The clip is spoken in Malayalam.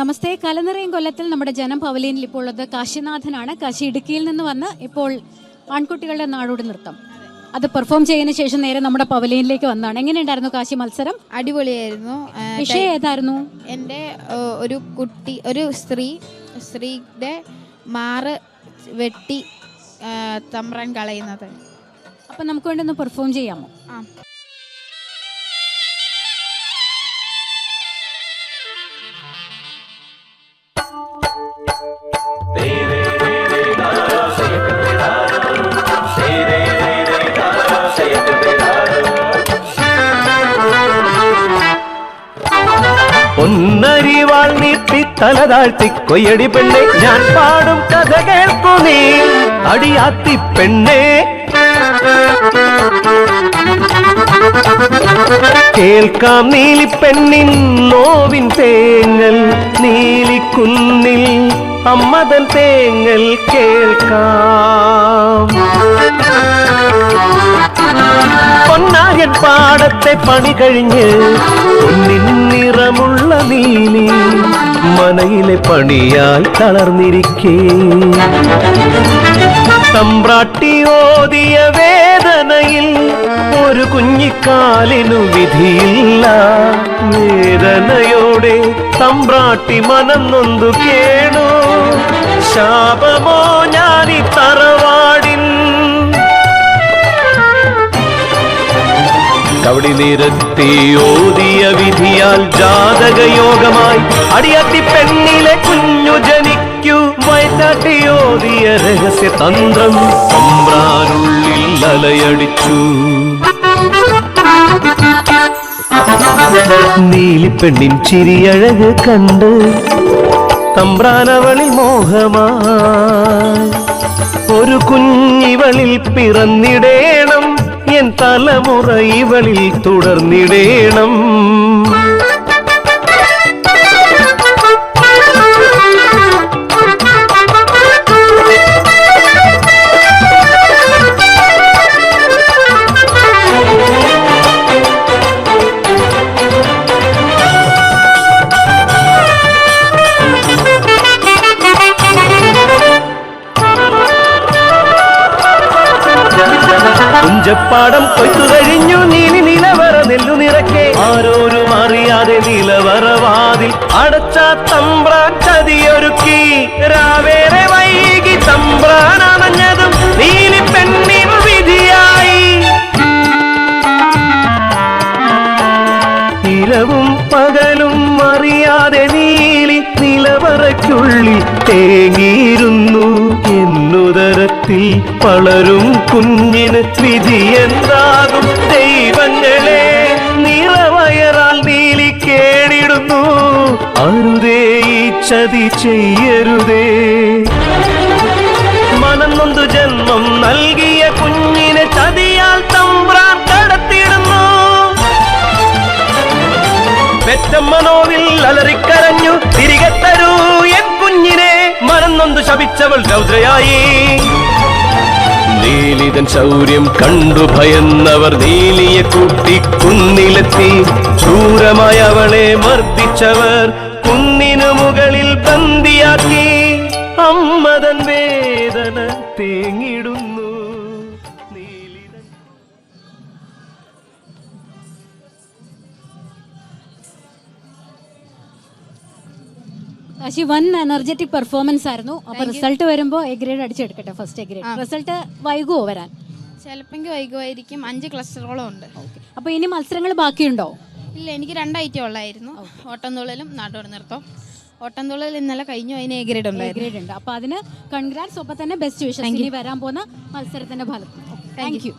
നമസ്തേ. കലനിറയും കൊല്ലത്തിൽ നമ്മുടെ ജനം പവലിയനിൽ ഇപ്പോൾ ഉള്ളത് കാശിനാഥനാണ്. കാശി ഇടുക്കിയിൽ നിന്ന് വന്ന് ഇപ്പോൾ ആൺകുട്ടികളുടെ നാടോടി നൃത്തം അത് പെർഫോം ചെയ്തതിനു ശേഷം നേരെ നമ്മുടെ പവലിയനിലേക്ക് വന്നതാണ്. എങ്ങനെയുണ്ടായിരുന്നു കാശി മത്സരം? അടിപൊളിയായിരുന്നു. വിഷയം ഏതായിരുന്നു? എൻ്റെ ഒരു സ്ത്രീയുടെ മാറ് വെട്ടി തമ്പ്രാൻ കളയുന്നത്. അപ്പം നമുക്ക് വേണ്ടി ഒന്ന് പെർഫോം ചെയ്യാമോ? ആ. ഒന്നരിവാൾ നീട്ടി തല താഴ്ത്തി കൊയ്യടി പെണ്ണെ, ഞാൻ പാടും കഥ കേൾക്കു നീ അടിയാത്തി പെണ്ണെ. കേൾക്കാം നീലിപ്പെണ്ണിൻ നോവിൻ തേങ്ങൽ, നീലിക്കുന്നിൽ അമ്മതൻ തേങ്ങൽ കേൾക്കാം. പൊന്നായൻ പാടത്തെ പണി കഴിഞ്ഞ് പൊന്നിൻ നിറമുള്ള നീലി മനയിലെ പണിയായി തളർന്നിരിക്കേ. തമ്പ്രാട്ടി ഓതിയ വേദനയിൽ ഒരു കുഞ്ഞിക്കാലിനു വിധിയില്ല. വേദനയോടെ തമ്പ്രാട്ടി മനം നൊന്തു കേണു. ശാപമോ ഞാനീ തറവാടിൻ കവടി നിരത്തി ഓതിയ വിധിയാൽ ജാതകയോഗമായി അടിയത്തി പെണ്ണിലെ കുഞ്ഞു ജനിക്കൂ. വയറ്റാട്ടി ഓതിയ രഹസ്യ തന്ത്രം തമ്പ്രാനുള്ളിൽ അലയടിച്ചു. നീലിപ്പെണ്ണിൻ ചിരിയഴക് കണ്ട് തമ്പ്രാനവളിൽ മോഹമായി. ഒരു കുഞ്ഞിവളിൽ പിറന്നിടേണം, എൻ തലമുറ ഇവളിൽ തുടർന്നിടേണം. കുഞ്ചപ്പാടം കൊയ്ത്തു കഴിഞ്ഞു നീലി നിലവറ നെല്ലു നിറക്കെ. ആരോരും അറിയാതെ നിലവറവാതിൽ അടച്ച തമ്പ്രാൻ ചതിയൊരുക്കി. രാവേറെ വൈകി തമ്പ്രാൻ അണഞ്ഞതും നീലി പെണ്ണിൻ വിധിയായി. ഇലവും പകലും അറിയാതെ നീലി നിലവറയ്ക്കുള്ളിൽ തേങ്ങിയിരുന്നു. എന്നുദരത്തിൽ വളരും കുഞ്ഞിന് വിധിയെന്താകും ദൈവങ്ങളെ. നിറവയറാൽ നീലി കേടിടുന്നു. അരുതേ ഈ ചതി ചെയ്യരുതേ. മനം നൊന്തു ജന്മം നൽകിയ കുഞ്ഞിനെ ചതിയാൽ തമ്പ്രാൻ കടത്തിടുന്നു. പെറ്റമ്മനോവിൽ അലറിക്കരഞ്ഞു തിരികെ തരൂ എൻ കുഞ്ഞിനെ. മനം നൊന്തു ശപിച്ചവൾ രൗദ്രയായി. നീലിതൻ ശൗര്യം കണ്ടു ഭയന്നവർ നീലിയെ കൂട്ടി കുന്നിലെത്തി. ക്രൂരമായി അവളെ മർദ്ദിച്ചവർ കുന്നിനു മുകളിൽ ബന്ദിയാക്കി. അമ്മതൻ വേദന തേങ്ങിടുന്നു. കാശി വൻ എനർജറ്റിക് പെർഫോമൻസ് ആയിരുന്നു. അപ്പൊ റിസൾട്ട് വരുമ്പോൾ എ ഗ്രേഡ് അടിച്ചെടുക്കട്ടെ. First A grade. റിസൾട്ട് വൈകുമോ വരാൻ? ചിലപ്പോൾ വൈകുമായിരിക്കും. 5 ക്ലസ്റ്ററോളം ഉണ്ട്. അപ്പൊ ഇനി മത്സരങ്ങൾ ബാക്കിയുണ്ടോ? ഇല്ല, എനിക്ക് 2 ഐറ്റം ഉള്ളായിരുന്നു. ഓട്ടംതുള്ളലും നാടോടി നൃത്തം. ഓട്ടംതുള്ളൽ ഇന്നലെ കഴിഞ്ഞു, അതിന് എ ഗ്രേഡ് ഉണ്ട്. അപ്പൊ അതിന് കൺഗ്രാറ്റ്സ്. ഒപ്പം തന്നെ ബെസ്റ്റ് വിഷസ് ഇനി വരാൻ പോകുന്ന മത്സരത്തിന്റെ ഫലം. Thank you.